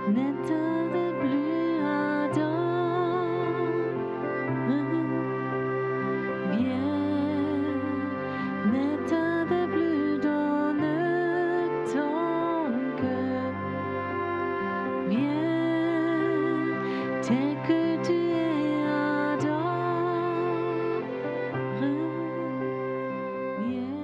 N'éteins plus ardent, viens, n'éteins plus donne ton cœur, viens, tel que tu es ardent, viens.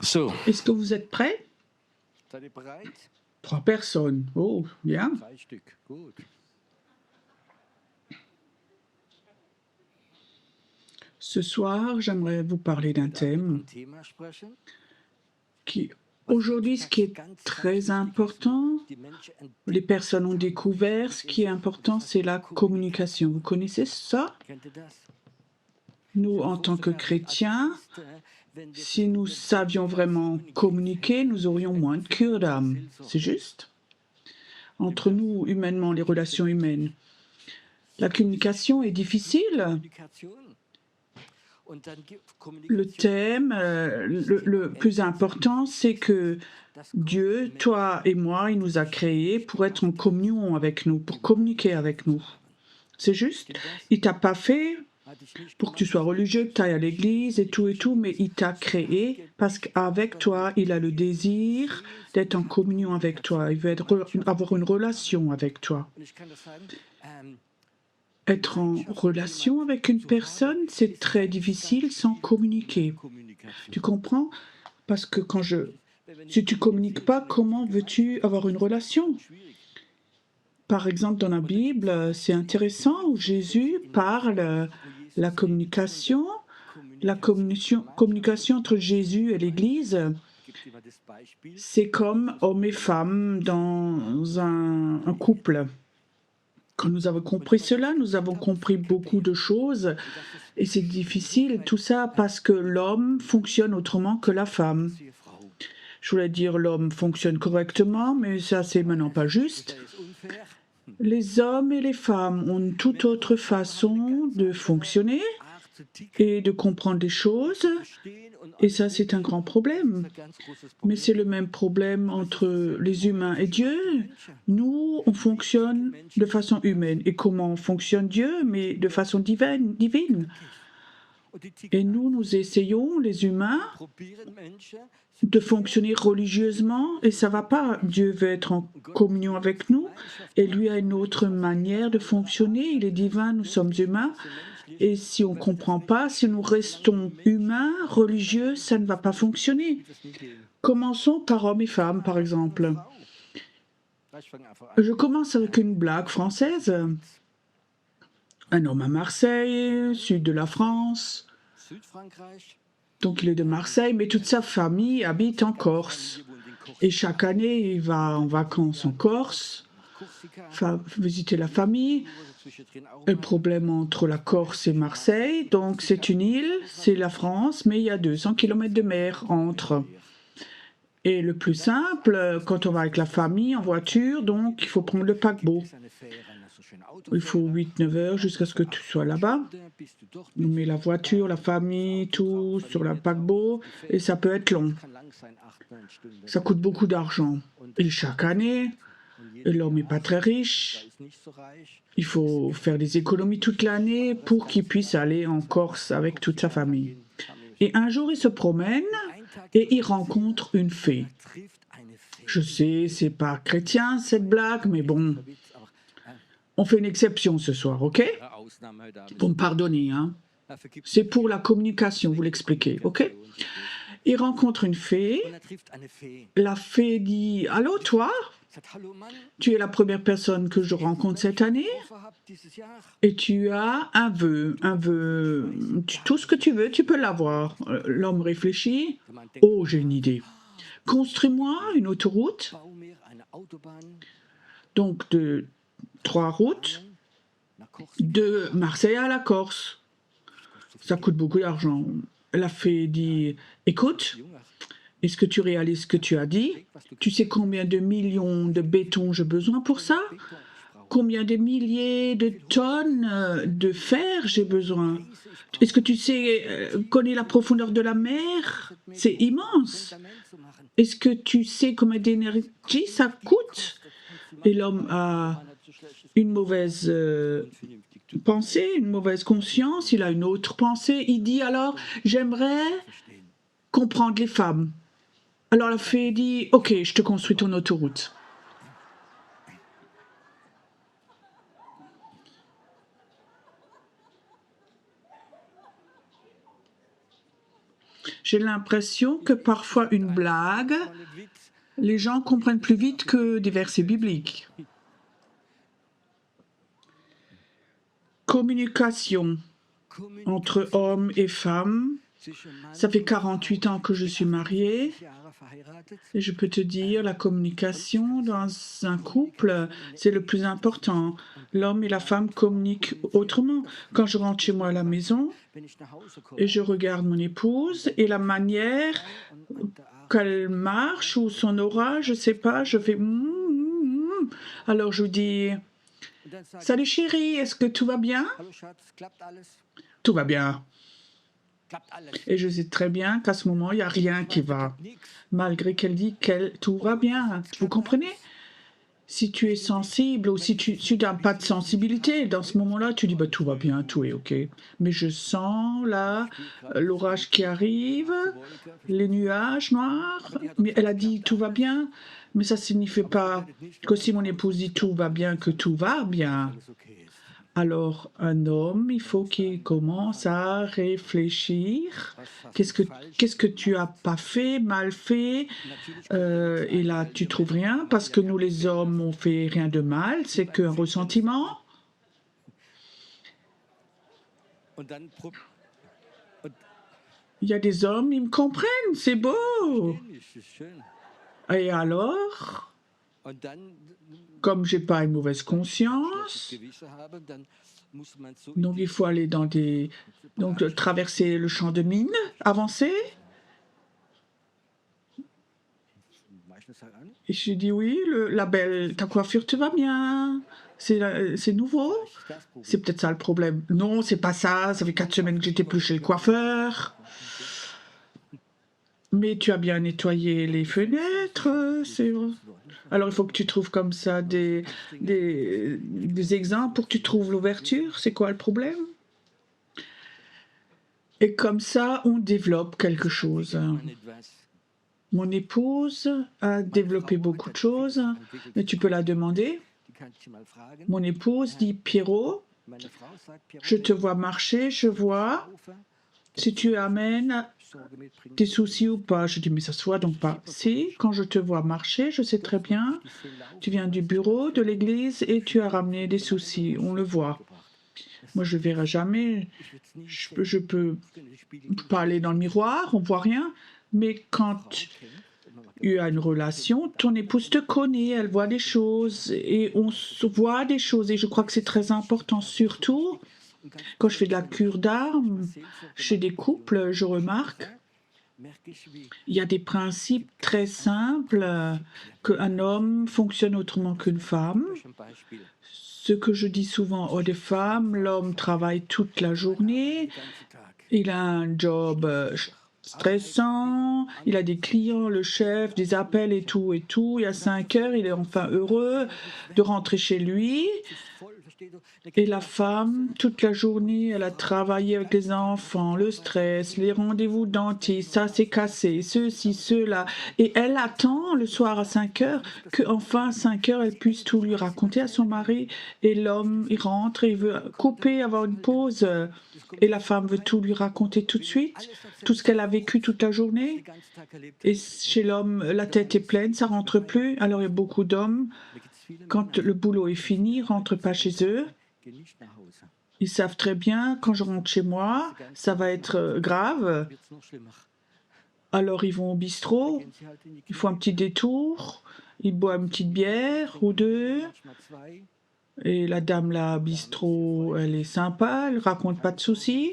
So, Est-ce que vous êtes prêts? seid ihr bereit? 3 personnes. Oh, bien. 3 Stück, gut. Ce soir, j'aimerais vous parler d'un thème Ein Thema sprechen, qui, aujourd'hui, ce qui est très important, die Menschen les entdecken. personnes ont découvert, ce qui est important, c'est la communication. Vous connaissez ça? Kennt ihr das? Nous, en tant que chrétiens, si nous savions vraiment communiquer, nous aurions moins de cure d'âme. C'est juste? Entre nous, humainement, les relations humaines. La communication est difficile. Le thème, le plus important, c'est que Dieu, toi et moi, il nous a créés pour être en communion avec nous, pour communiquer avec nous. C'est juste? Il t'a pas fait pour que tu sois religieux, que tu ailles à l'église et tout, mais il t'a créé parce qu'avec toi, il a le désir d'être en communion avec toi. Il veut avoir une relation avec toi. Être en relation avec une personne, c'est très difficile sans communiquer. Tu comprends? Parce que si tu communiques pas, comment veux-tu avoir une relation? Par exemple, dans la Bible, c'est intéressant où Jésus parle la communication entre Jésus et l'Église. C'est comme homme et femme dans un couple. Quand nous avons compris cela, nous avons compris beaucoup de choses et c'est difficile, tout ça parce que l'homme fonctionne autrement que la femme. Je voulais dire l'homme fonctionne correctement, mais ça c'est maintenant pas juste. Les hommes et les femmes ont une toute autre façon de fonctionner et de comprendre les choses, et ça c'est un grand problème. Mais c'est le même problème entre les humains et Dieu. Nous, on fonctionne de façon humaine. Et comment fonctionne Dieu? Mais de façon divine. Et nous essayons, les humains, de fonctionner religieusement, et ça va pas. Dieu veut être en communion avec nous, et lui a une autre manière de fonctionner. Il est divin, nous sommes humains. Et si on ne comprend pas, si nous restons humains, religieux, ça ne va pas fonctionner. Commençons par hommes et femmes, par exemple. Je commence avec une blague française. Un homme à Marseille, sud de la France. Donc il est de Marseille, mais toute sa famille habite en Corse. Et chaque année, il va en vacances en Corse, visiter la famille. Le problème entre la Corse et Marseille, donc c'est une île, c'est la France, mais il y a 200 km de mer entre. Et le plus simple, quand on va avec la famille en voiture, donc il faut prendre le paquebot. Il faut 8-9 heures jusqu'à ce que tu sois là-bas. On met la voiture, la famille, tout sur le paquebot, et ça peut être long. Ça coûte beaucoup d'argent. Et chaque année, l'homme n'est pas très riche. Il faut faire des économies toute l'année pour qu'il puisse aller en Corse avec toute sa famille. Et un jour, il se promène et il rencontre une fée. Je sais, c'est pas chrétien cette blague, mais bon, on fait une exception ce soir, ok? Pour me pardonner, hein. C'est pour la communication, vous l'expliquez, ok? Il rencontre une fée. La fée dit « Allô, toi ? Tu es la première personne que je rencontre cette année et tu as un vœu, tout ce que tu veux, tu peux l'avoir. » L'homme réfléchit. Oh, j'ai une idée. Construis-moi une autoroute, Bau mir eine Autobahn donc de 3 routes, nach Korsk. de Marseille à la Corse. Ça coûte beaucoup d'argent. La fée dit, écoute, Junge, est-ce que tu réalises ce que tu as dit? Tu sais combien de millions de béton j'ai besoin pour ça? Beton ich brauche. Combien de milliers de tonnes de fer j'ai besoin? Est-ce que tu sais, connais la profondeur de la mer? C'est immense. Fundament zu machen. Est-ce que tu sais combien d'énergie ça coûte? Et l'homme a Man hat so schlechtes une mauvaise unvernünftig zu pensée, une mauvaise conscience, il a une autre pensée. Il dit alors, j'aimerais verstehen. comprendre les femmes. Alors la fée dit, ok, je te construis ton autoroute. J'ai l'impression que parfois une blague, Mal ein Witz. les gens comprennent plus vite que des versets bibliques. Communication entre hommes et femmes. Ça fait 48 ans que je suis mariée et je peux te dire, la communication dans un couple, c'est le plus important. L'homme et la femme communiquent autrement. Quand je rentre chez moi à la maison et je regarde mon épouse et la manière qu'elle marche ou son aura, je sais pas, je fais Alors je dis, salut chérie, est-ce que tout va bien? Hallo Schatz, klappt alles? Tout va bien. Klappt alles. Et je sais très bien qu'à ce moment, il n'y a rien qui va. Nix. Malgré qu'elle dit que tout va bien. Vous comprenez? Si tu es sensible ou si tu n'as pas de sensibilité, dans ce moment-là, tu dis bah, tout va bien, tout est OK. Mais je sens là l'orage qui arrive, les nuages noirs. Mais elle a dit tout va bien. Mais ça ne signifie pas que si mon épouse dit tout va bien, que tout va bien. Alles okay ist. Alors, un homme, il faut qu'il commence à réfléchir. Qu'est-ce que tu as pas fait, mal fait? Et là, tu trouves rien parce que nous, les hommes, on fait rien de mal. C'est qu'un ressentiment. Und dann Il y a des hommes, ils me comprennent. C'est beau. ist schön. Et alors, Und dann comme j'ai pas une mauvaise conscience, Gewissen haben, dann muss man so donc il faut aller dans des... Donc, traverser le champ de mine, avancer. meistens halt an. Et je dis oui, la belle, ta coiffure te va bien. C'est nouveau. Das Problem. C'est peut-être ça le problème. Non, c'est pas ça. Ça fait 4 semaines que j'étais plus chez le coiffeur. Mais tu as bien nettoyé les fenêtres. Alors il faut que tu trouves comme ça des exemples pour que tu trouves l'ouverture. C'est quoi le problème? Et comme ça, on développe quelque chose. Man etwas. Mon épouse a développé beaucoup de choses, mais tu peux la demander. Die kannst du mal fragen. Mon épouse dit, Pierrot, Meine Frau sagt, Pierre, je te vois marcher, je vois si tu amènes Sorge mitbringen. des soucis ou pas. Je dis, mais ça se voit donc pas. Si, quand je te vois marcher, je sais très bien, Die sehen laufen. tu viens du bureau, de l'église et tu as ramené des soucis. On le voit. Moi, je ne verrai jamais. Ich will's nie Je peux sehen. Die Spiegel pas aller dans le miroir, on voit rien. Mais quand kennt. Man macht tu as une relation, ton épouse te connaît, elle voit des choses et on se voit des choses. Et je crois que c'est très important, surtout quand je fais de la cure d'âme chez des couples, je remarque, merke ich, wie il y a des principes très simples qu'un homme fonctionne autrement qu'une femme. zum Beispiel Ce que je dis souvent aux des femmes, l'homme travaille toute la journée, den ganzen Tag. il a un job stressant, il a des clients, le chef, des appels et tout et tout. Et à 5 heures, il est enfin heureux de rentrer chez lui. Es ist voll, verstehst du? Dann Et la femme, toute la journée, elle a travaillé avec les enfants, le stress, les rendez-vous dentistes, ça s'est cassé, ceci, cela. Et elle attend le soir à 5 heures qu'enfin à 5 heures, elle puisse tout lui raconter à son mari. Et l'homme, il rentre et il veut couper, avoir une pause. Et la femme veut tout lui raconter tout de suite, tout ce qu'elle a vécu toute la journée. den ganzen Tag erlebt. Et chez l'homme, la tête est pleine, ça rentre plus. Alors il y a beaucoup d'hommes, Da gibt's viele quand le boulot est fini, ils rentrent pas chez eux. gehen nicht nach Hause. Ils savent très bien, quand je rentre chez moi, ça va être grave. Wird's noch schlimmer. Alors ils vont au bistrot, Gehen sie halt in die ils font un Kneipe, petit détour, ils boivent une petite bière ou deux, manchmal zwei. et la dame là, bistrot, elle est sympa, elle raconte pas de soucis,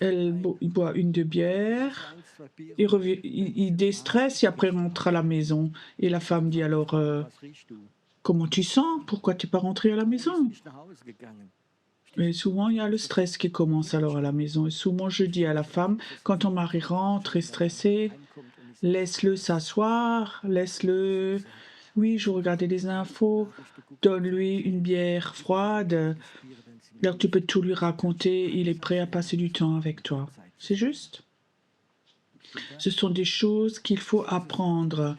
il boit une de bière, il déstresse et après rentre à la maison. Et la femme dit alors, Was riechst du? comment tu sens? Pourquoi t'es pas rentré à la maison? Bist nach Hause gegangen. Et souvent, il y a le stress qui commence alors à la maison. Et souvent, je dis à la femme, quand ton mari rentre et stressé, Heimkommt und ist laisse-le s'asseoir, laisse-le... Oui, je regardais les infos, Nachricht geguckt, donne-lui une bière froide. Bier, wenn sie Alors tu peux tout lui raconter, il est prêt à passer du temps avec toi. C'est juste. Ce sont des choses qu'il faut apprendre.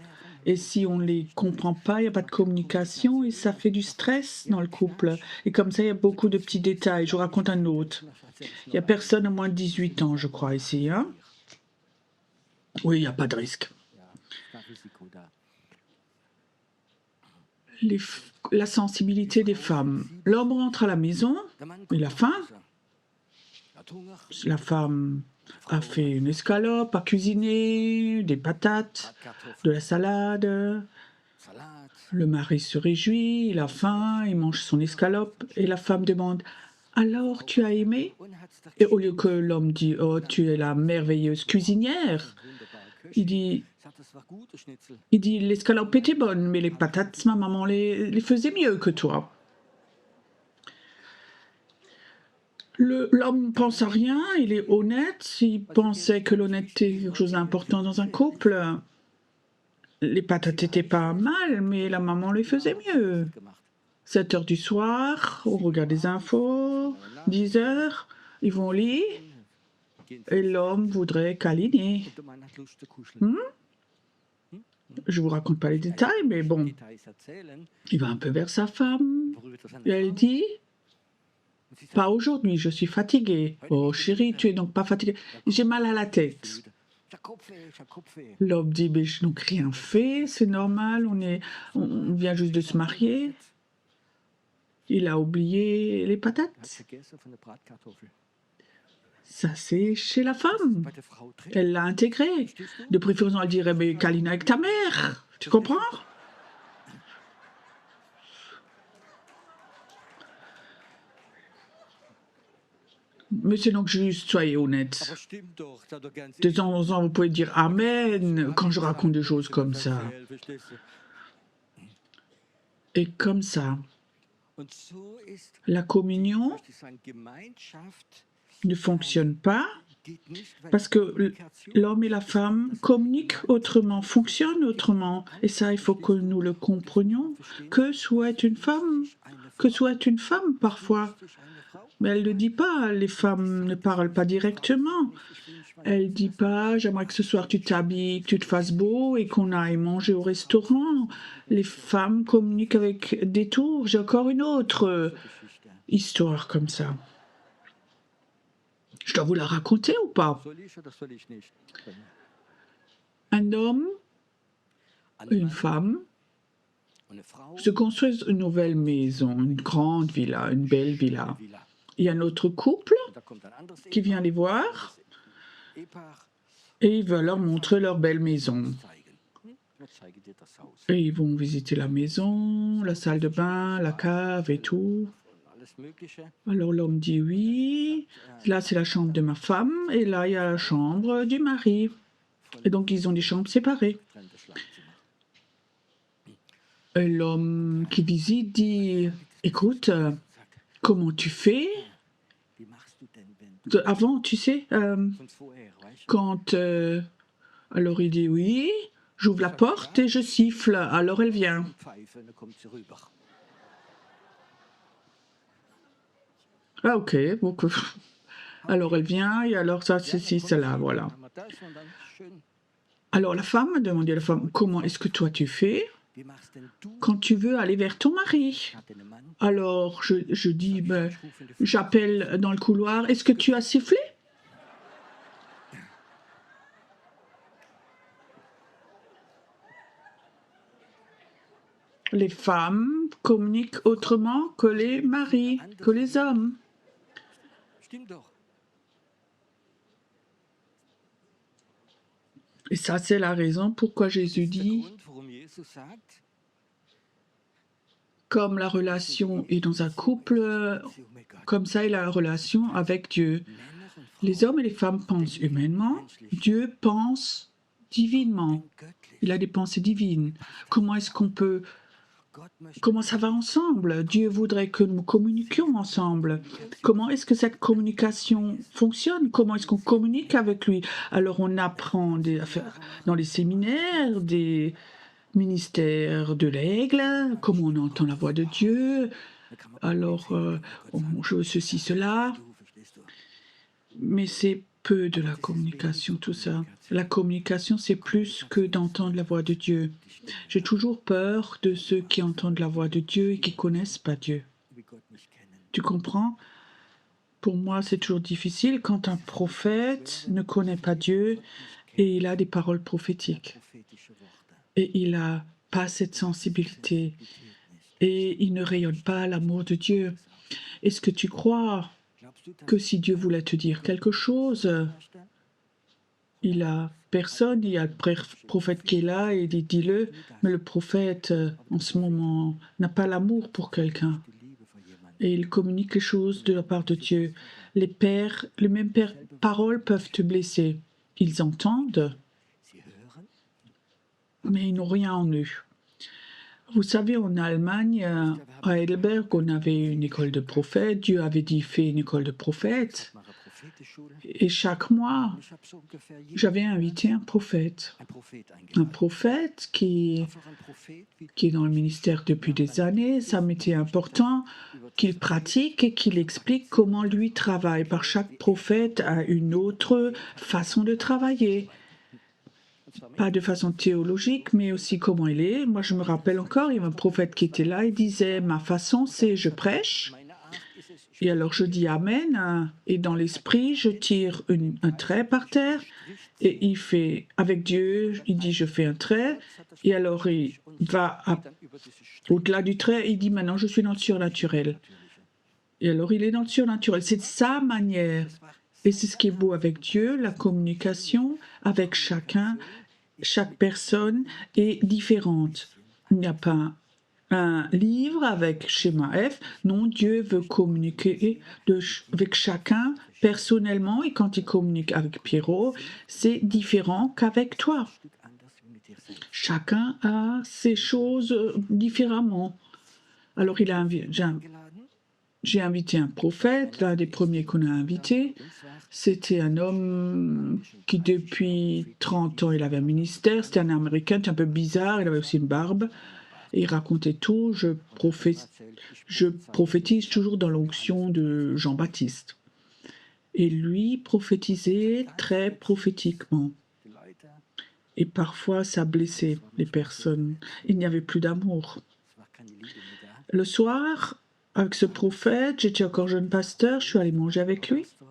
Et si on ne les comprend pas, il n'y a pas de communication et ça fait du stress dans le couple. Et comme ça, il y a beaucoup de petits détails. Je vous raconte un autre. Il n'y a personne à moins de 18 ans, je crois, ici. Hein? Oui, il n'y a pas de risque. Ja, kein Risiko da. La sensibilité des femmes. L'homme rentre à la maison, Der Mann il a kommt faim. nach Hause. Er hat Hunger, La femme a fait une escalope, a cuisiné, des patates, hat Kartoffeln, de la salade. Salat. Le mari se réjouit, il a faim, il mange son escalope et la femme demande alors tu as aimé? Und hat's doch Et au lieu que l'homme dit oh tu es la merveilleuse cuisinière, wunderbare il Köchin. dit Sagt, das war gute Schnitzel. l'escalope était bonne mais les patates ma maman les faisait mieux que toi. L'homme pense à rien, il est honnête, il pensait que l'honnêteté est quelque chose d'important dans un couple. Les patates n'étaient pas mal, mais la maman les faisait mieux. Gemacht. 7 heures du soir, on regarde les infos, 10 heures, ils vont au lit, Gehen et l'homme voudrait câliner. und der Mann hat Lust zu kuscheln. Je vous raconte pas les détails, mais bon, Details erzählen, il va un peu vers sa femme, berührt er seine et elle Frau. dit Und sie sagt, pas aujourd'hui, je suis fatiguée. Oh chérie, tu es donc pas fatiguée. J'ai mal à la tête. ich hab Kopfweh, ich hab Kopfweh. L'homme dit mais je n'ai donc rien fait, c'est normal, on vient juste de se marier. Il a oublié les Hat patates. vergessen von der Bratkartoffel. Ça, c'est chez la femme. Bei der Frau drin. Elle l'a intégré. Verstehst du? De préférence, elle dirait mais câline avec ta mère. Tu comprends? Mais c'est donc juste, soyez honnête. Aber stimmt doch, sei doch ganz De temps en temps, vous pouvez dire Amen quand je raconte des choses comme ça. erzähl, verstehst du? Et comme ça, Und so ist, la communion möchte ich sagen, Gemeinschaft ne fonctionne pas geht nicht, weil parce que Kommunikation l'homme et la femme communiquent autrement, fonctionnent autrement. Et ça, il faut que nous le comprenions. Que soit une femme, que soit une femme parfois. sich eine Frau. Mais elle ne le dit pas, les femmes ne parlent pas directement. Elle ne dit pas, j'aimerais que ce soir tu t'habilles, que tu te fasses beau et qu'on aille manger au restaurant. Les femmes communiquent avec des tours. J'ai encore une autre Geschichte. histoire comme ça. Je dois vous la raconter ou pas? Soll ich oder soll ich nicht? Un homme, Ein une Mann femme und eine Frau, se construisent une nouvelle maison, une grande villa, une belle villa. eine Villa. Il y a un autre couple Und da kommt ein anderes qui vient les voir Ehepaar et il va leur montrer leur belle maison. zeigen. Ich zeige dir das Haus. Et ils vont visiter la maison, la salle de bain, la cave et tout. Und alles Mögliche. Alors l'homme dit oui, là c'est la chambre de ma femme et là il y a la chambre du mari. Et donc ils ont des chambres séparées. Getrennte Schlafzimmer. Et l'homme qui visite dit écoute, Sagt, comment tu fais? wie machst du denn, wenn du Avant, tu sais, von vorher, weißt du? quand... alors il dit oui, j'ouvre la porte et je siffle, alors elle vient. Und Pfeife, dann kommt sie rüber. Ah ok, donc, alors elle vient et alors ça, ceci, cela, voilà. Dann haben wir das und dann schön. Alors la femme a demandé à la femme, comment est-ce que toi tu fais Wie machst denn du? quand tu veux aller vers ton mari? Hat den Mann? Alors je dis, ben, Ich rufe in die Frau. j'appelle dans le couloir, est-ce que tu as sifflé? Les femmes communiquent autrement que les maris, que les hommes. Stimmt doch. Et ça, c'est la raison pourquoi Jésus Das ist der dit, Grund, warum Jesus sagt, comme la relation est dans un couple, Beziehung mit Gott. comme ça est la relation avec Dieu. Männer und Les Frauen hommes et les femmes pensent denken humainement, menschlich, Dieu pense divinement. denken göttlich. Il a des pensées divines. Comment est-ce qu'on peut, Gott möchte comment ça va ensemble? Dieu voudrait que nous communiquions ensemble. Comment est-ce que cette communication fonctionne? Comment est-ce qu'on communique avec lui? Alors on apprend dans les séminaires, des ministères de l'aigle, comment on entend la voix de Dieu. Da kann man Alors, je veux ceci, cela. du, verstehst du? Mais c'est peu de la communication, tout ça. La communication, c'est plus que d'entendre la voix de Dieu. J'ai toujours peur de ceux qui entendent la voix de Dieu et qui connaissent pas Dieu. Wie Gott nicht kennen. Tu comprends? Pour moi, c'est toujours difficile quand un prophète ne connaît pas Dieu et il a des paroles prophétiques. Prophetische Worte. Et il n'a pas cette sensibilité Sensibilität nicht. et il ne rayonne pas l'amour de Dieu. Est-ce que tu crois Glaubst du, dass que si Dieu voulait te dire quelque chose, möchte? il a personne, il y a le prophète qui est là et il dit dis-le, mais le prophète en ce moment n'a pas l'amour pour quelqu'un Die Liebe vor jemandem. et il communique les choses de la part de Dieu. Les mêmes paroles peuvent te blesser. Ils entendent, Sie hören, mais ils n'ont rien en eux. Vous savez, en Allemagne, à Heidelberg, on avait une école de prophètes. Dieu avait dit fais une école de prophètes. nach einer Prophetenschule. Et chaque mois, Ich habe so ungefähr jeden j'avais Monat invité un prophète. ein Prophet Un eingeladen. prophète qui Einfach ein Prophet, wie est dans le ministère depuis des années. Ça m'était important qu'il pratique et qu'il explique comment lui travaille. Par chaque prophète a une autre façon de travailler. und zwar Pas de façon théologique, mais aussi comment il est. Moi, je me rappelle encore, il y avait un prophète qui était là, il disait, ma façon, c'est je prêche. meine Art ist es, Et alors je dis Amen, hein, et dans l'esprit, je tire un trait par terre, et il fait, avec Dieu, il dit je fais un trait, et alors il va dann über dieses Strich au-delà du trait, il dit maintenant je suis dans le surnaturel. Et alors il est dans le surnaturel, c'est sa manière. Et c'est ce qui est beau avec Dieu, la communication avec chacun, chaque personne est différente. Il n'y a pas un livre avec schéma F. Non, Dieu veut communiquer avec chacun personnellement et quand il communique avec Pierrot, c'est différent qu'avec toi. Stück anders wie mit dir selbst. Chacun a ses choses différemment. Alors Geladen. j'ai invité un prophète, l'un des premiers qu'on a invité. Und zwar C'était un homme qui depuis 30 ans, il avait un ministère. C'était un Américain, c'était un peu bizarre, il avait aussi une barbe. Et il racontait tout. Je erzählt, ich prophétise toujours dans l'onction de Jean-Baptiste. Et lui prophétisait très prophétiquement. die Leute, Et parfois, ça blessait les personnes. Il n'y avait plus d'amour. es war keine Liebe mehr da. Le soir, avec ce prophète, j'étais encore jeune pasteur, je suis allée manger avec lui. Doch,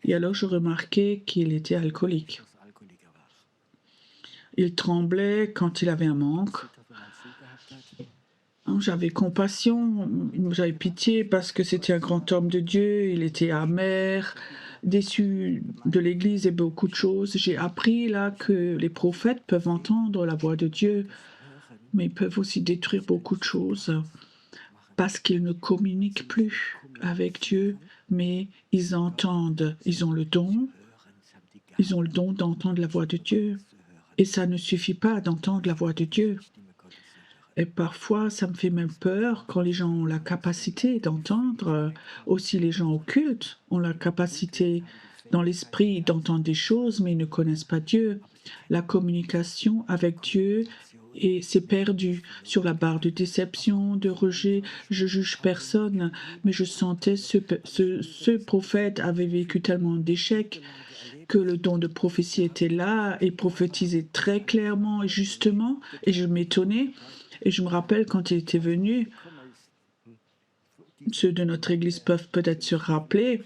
Et alors, je remarquais qu'il était alcoolique. dass er Alkoholiker war. Il tremblait quand il avait un manque. Zittert, wenn er einen Zug gehabt hat. J'avais compassion, j'avais pitié parce que c'était un grand homme de Dieu, il était amer, déçu de l'Église et beaucoup de choses. J'ai appris là que les prophètes peuvent entendre la voix de Dieu, mais ils peuvent aussi détruire beaucoup de choses parce qu'ils ne communiquent plus avec Dieu, mais ils entendent, ils ont le don, Hören, sie haben die ils ont le don d'entendre la voix de Dieu. Et ça ne suffit pas d'entendre la voix de Dieu. Stimme Gottes zu hören. Et parfois, ça me fait même peur quand les gens ont la capacité d'entendre. Aussi, les gens occultes ont la capacité dans l'esprit d'entendre des choses, mais ils ne connaissent pas Dieu. La communication avec Dieu, et c'est perdu sur la barre de déception, de rejet. Je juge personne, mais je sentais ce prophète avait vécu tellement d'échecs que le don de prophétie était là et prophétisait très clairement et justement. Et je m'étonnais. Et je me rappelle quand il était venu, ceux de notre église peuvent peut-être se rappeler,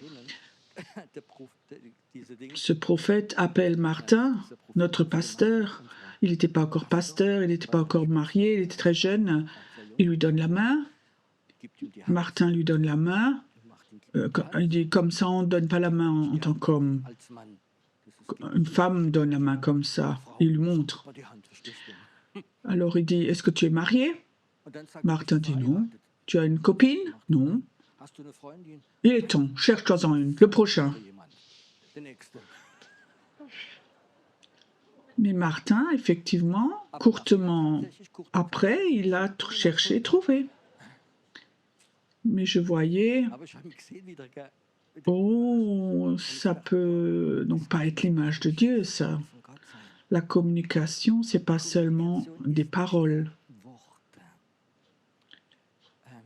ce prophète appelle Martin, notre pasteur. Il n'était pas encore pasteur, il n'était pas encore marié, il était très jeune. Il lui donne la main. Martin lui donne la main. Il dit comme ça, on ne donne pas la main en tant qu'homme. une femme donne la main comme ça, il lui montre. aber die Hand verstehst du. Alors il dit, est-ce que tu es marié? Und dann sagt Martin bist du dit non. verheiratet? Tu as une copine? Non. Hast du eine Freundin? Il est temps, cherche-toi-en une, le prochain. Oder jemand? Der nächste. Mais Martin, effectivement, courtement après, il a cherché, trouvé. Mais je voyais, Aber ich habe ihn gesehen wieder, gell? Mit dem oh, ça peut donc pas être l'image de Dieu, ça. von Gott sein. La communication, c'est pas seulement des paroles. Worte.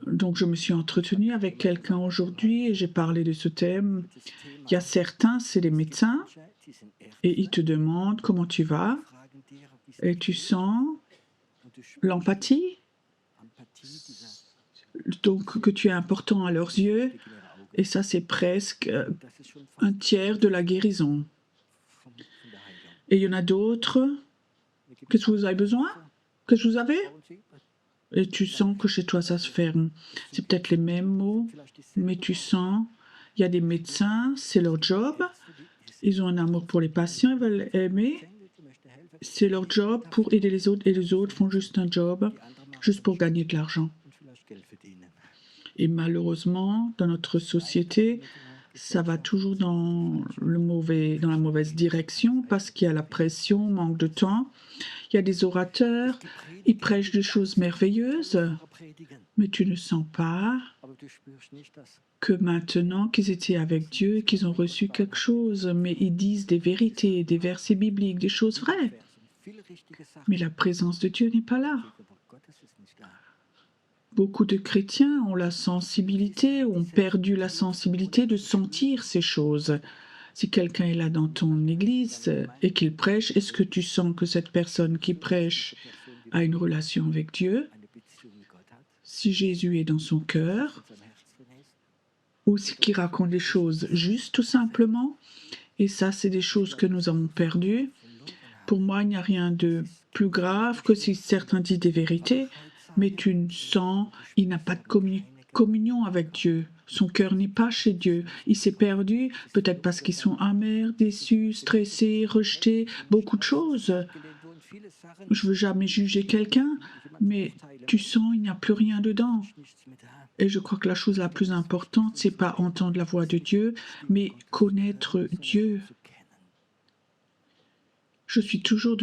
Donc je me suis entretenue avec quelqu'un aujourd'hui et j'ai parlé de ce thème. Das Thema. Il y a certains, c'est les médecins, Manche, die sind et ils Ärzte, te demandent comment tu vas, fragen dir, wie es et dir tu geht, sens und du spürst l'empathie, Empathie dieser donc que tu es important à leurs yeux, Blick in ihre Augen. et ça c'est presque Und das ist schon un fast tiers de la guérison. von der Heilung. Et il y en a d'autres, Mir gibt qu'est-ce que vous avez besoin? Qu'est-ce que vous avez? Frauen sie, Et tu sens que chez toi ça se ferme. C'est peut-être les mêmes mots, vielleicht dieselben mais tu Worte. sens, il y a des médecins, c'est leur job, Ärzte, die ils ont un amour pour les patients, ils veulent aimer, Engel, die möchten helfen, c'est leur job pour aider les autres, et les autres font juste un job, die andere machen juste pour das gagner de l'argent. und vielleicht Geld verdienen. Et malheureusement, dans notre société, ça va toujours dans la mauvaise direction parce qu'il y a la pression, manque de temps. Il y a des orateurs, ils prêchent des choses merveilleuses, Predigen, mais tu ne sens pas aber du spürst nicht das. que maintenant qu'ils étaient avec Dieu et qu'ils ont reçu quelque chose, mais ils disent des vérités, des versets bibliques, des choses vraies. Viele richtige Sachen, Mais la présence de Dieu n'est pas là. das Wort Gottes ist nicht da. Beaucoup de chrétiens ont la sensibilité, ont perdu la sensibilité de sentir ces choses. Si quelqu'un est là dans ton église et qu'il prêche, est-ce que tu sens que cette personne qui prêche a une relation avec Dieu? Eine Beziehung mit Gott hat, Si Jésus est dans son cœur, in seinem Herz drin ist, ou si qui raconte des choses juste tout simplement? Et ça, c'est des choses que nous avons perdues. Pour moi, il n'y a rien de plus grave que si certains disent des vérités, mais tu sens, il n'a pas de communion avec Dieu. Son cœur n'est pas chez Dieu. Il s'est perdu, peut-être parce qu'ils sont amers, déçus, stressés, rejetés, beaucoup de choses. gelehnt wurden viele Sachen, Je veux jamais juger quelqu'un, mais tu sens, il n'y a plus rien dedans. nichts mehr da. Et je crois que la chose la plus importante, c'est pas entendre la voix de Dieu, mais connaître Dieu. Zu kennen. Je suis toujours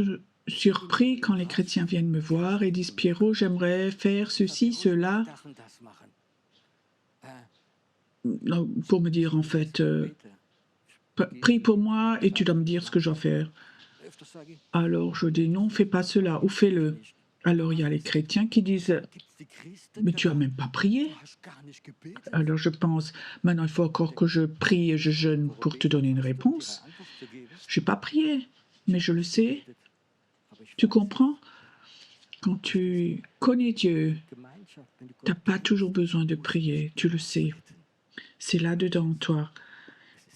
surpris quand les chrétiens viennent me voir et disent Pierrot, j'aimerais faire ceci, cela, Das und das machen. pour me dire en fait, Bitte. prie pour moi et tu dois me dire ce que je dois faire. Öfters sage ich, Alors je dis non, fais pas cela ou fais-le. Alors il y a les chrétiens qui disent gibt's die Christen, mais tu as même pas prié. du hast gar nicht gebetet. Alors je pense maintenant il faut encore que je prie et je jeûne pour te donner une réponse. Antwort zu geben. Je n'ai pas prié, mais je le sais. Aber ich Tu weiß, comprends? Quand tu connais Dieu, Gemeinschaft, wenn du tu n'as Gott pas toujours besoin de prier, tu le sais. C'est là-dedans en toi.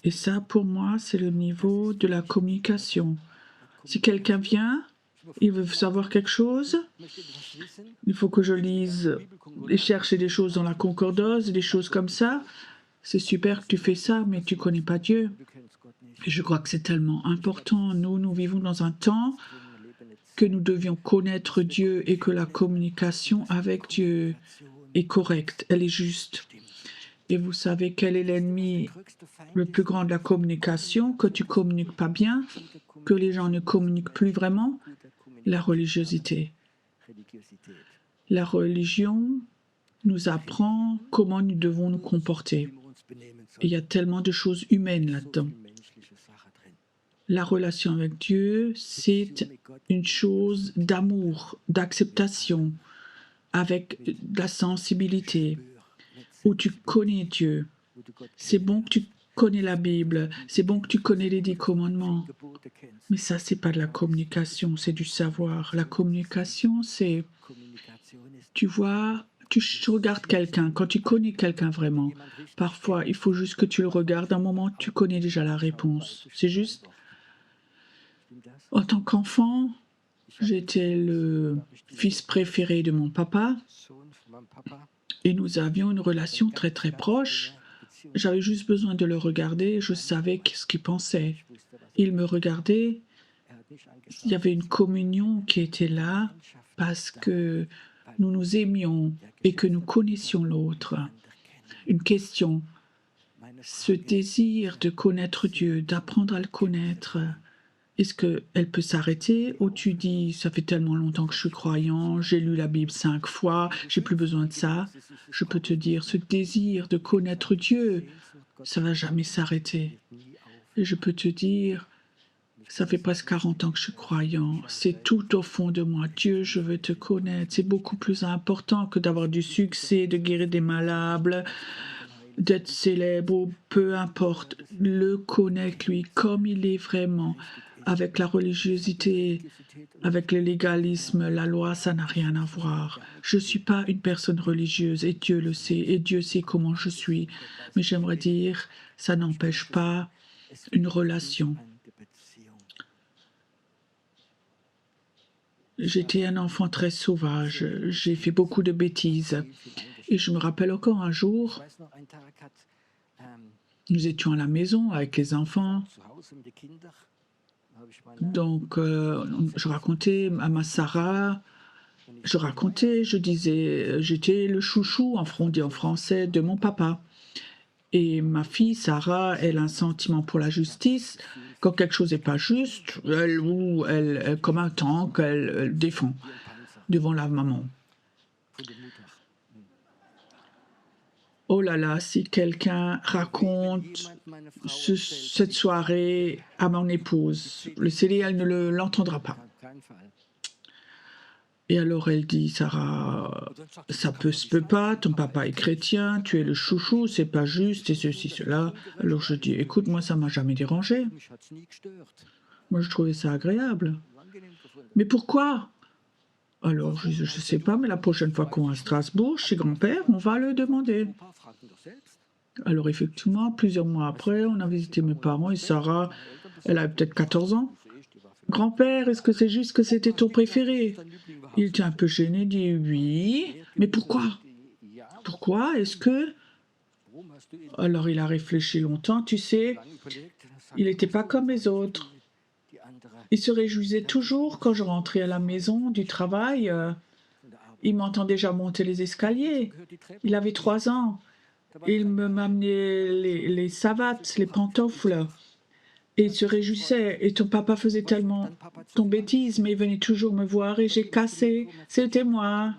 Et ça, pour moi, c'est le niveau de la communication. Si quelqu'un vient, il veut savoir quelque chose, möchte etwas wissen, il faut que je lise et chercher des choses dans la concordance, des choses comme ça. C'est super que tu fais ça, mais tu connais pas Dieu. du kennst Gott nicht. Et je crois que c'est tellement important. Nous vivons dans un temps Wir leben jetzt que nous devions connaître Dieu et que la communication avec Dieu est correcte, elle est juste. Et vous savez quel est l'ennemi größte Feind le plus grand de la communication, que tu communiques pas bien, que les gens ne communiquent plus vraiment? guter La religiosité. Religiosität. La religion nous apprend comment nous devons nous comporter. Wie wir uns benehmen Et il y sollen. a tellement de choses humaines So là-dedans. viel menschliche Sache drin. La relation avec Dieu, c'est Beziehung mit Gott une chose d'amour, d'acceptation, avec de la sensibilité, spür, mit où tu connais Dieu. wo du Gott C'est bon que tu connais la Bible, c'est bon que tu connais les 10 commandements, Gebote kennst. mais ça, c'est pas de la communication, c'est du savoir. La communication, c'est, Kommunikation ist tu vois, tu regardes quelqu'un, quand tu connais quelqu'un vraiment, jemand richtig parfois, il faut juste que tu le regardes, un moment, tu connais déjà la réponse. C'est juste, Stimmt das? en tant qu'enfant, j'étais le fils préféré de mon papa Sohn von meinem Papa. et nous avions une relation très très proche. Beziehung. J'avais juste besoin de le regarder et je savais ce qu'il pensait. Ich wusste, was Il me regardait. Er hat nicht angeschaut. Il y avait une communion qui était là parce que nous nous aimions et que nous connaissions l'autre. Une question, ce désir de connaître Dieu, d'apprendre à le connaître, est-ce qu'elle peut s'arrêter ou tu dis, ça fait tellement longtemps que je suis croyant, j'ai lu la Bible 5 fois, j'ai plus besoin de ça. Je peux te dire, ce désir de connaître Dieu, ça va jamais s'arrêter. Et je peux te dire, ça fait presque 40 ans que je suis croyant. C'est tout au fond de moi. Dieu, je veux te connaître. C'est beaucoup plus important que d'avoir du succès, de guérir des malades, d'être célèbre ou peu importe. Le connaître, lui, comme il est vraiment. Avec la religiosité, avec le légalisme, la loi, ça n'a rien à voir. Je ne suis pas une personne religieuse et Dieu le sait. Et Dieu sait comment je suis. Mais j'aimerais dire, ça n'empêche pas une relation. J'étais un enfant très sauvage, j'ai fait beaucoup de bêtises. Et je me rappelle encore un jour, nous étions à la maison avec les enfants. Donc, je racontais à ma Sarah, je disais, j'étais le chouchou, on dit en français, de mon papa. Et ma fille, Sarah, elle a un sentiment pour la justice. Quand quelque chose n'est pas juste, elle, comme un tank, elle défend devant la maman. Oh là là, si quelqu'un raconte cette soirée à mon épouse, le CD, elle ne l'entendra pas. Et alors elle dit, Sarah, ça se peut pas, ton papa est chrétien, tu es le chouchou, c'est pas juste, et ceci, cela. Alors je dis, écoute, moi ça m'a jamais dérangé. Moi je trouvais ça agréable. Mais pourquoi? Alors je sais pas, mais la prochaine fois qu'on va à Strasbourg, chez grand-père, on va le demander. Alors effectivement, plusieurs mois après, on a visité mes parents et Sarah, elle avait peut-être 14 ans. Grand-père, est-ce que c'est juste que c'était ton préféré? Il était un peu gêné, dit oui. Mais pourquoi? Pourquoi? Est-ce que... Alors il a réfléchi longtemps, tu sais, il n'était pas comme les autres. Il se réjouissait toujours quand je rentrais à la maison du travail. Il m'entendait déjà monter les escaliers. Il avait 3 ans. Il m'amenait les savates, les pantoufles. Et il se réjouissait. Et ton papa faisait tellement ton bêtise, mais il venait toujours me voir et j'ai cassé. C'était moi.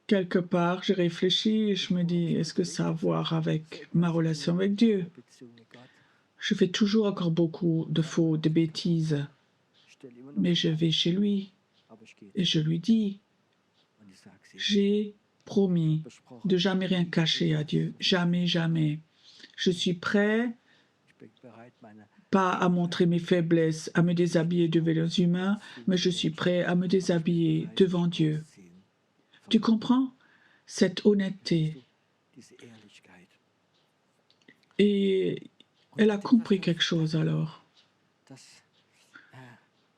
Quelque part, j'ai réfléchi et je me dis, est-ce que ça a à voir avec ma relation avec Dieu? Je fais toujours encore beaucoup de fautes, de bêtises. Mais je vais chez lui et je lui dis, j'ai promis de jamais rien cacher à Dieu. Jamais, jamais. Je suis prêt, pas à montrer mes faiblesses, à me déshabiller devant les humains, mais je suis prêt à me déshabiller devant Dieu. Tu comprends? Cette honnêteté. Et elle a compris quelque chose alors.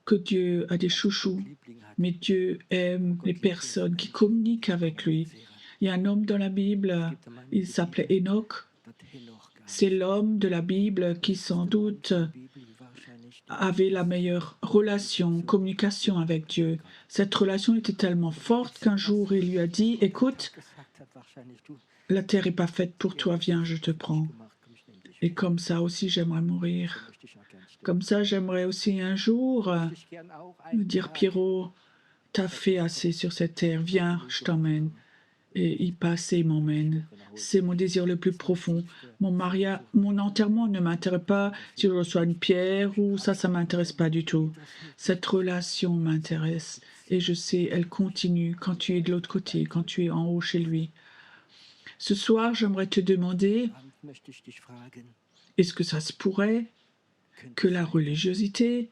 Que Dieu a des chouchous, mais Dieu aime les personnes qui communiquent avec lui. Il y a un homme dans la Bible, il s'appelait Enoch. C'est l'homme de la Bible qui sans doute avait la meilleure relation, communication avec Dieu. Cette relation était tellement forte qu'un jour il lui a dit, écoute, la terre n'est pas faite pour toi, viens, je te prends. Et comme ça aussi j'aimerais mourir. Comme ça j'aimerais aussi un jour me dire, Pierrot, t'as fait assez sur cette terre, viens, je t'emmène. Et il passe et il m'emmène. C'est mon désir le plus profond. Mon enterrement ne m'intéresse pas si je reçois une pierre ou ça m'intéresse pas du tout. Cette relation m'intéresse et je sais, elle continue quand tu es de l'autre côté, quand tu es en haut chez lui. Ce soir, j'aimerais te demander, est-ce que ça se pourrait que la religiosité,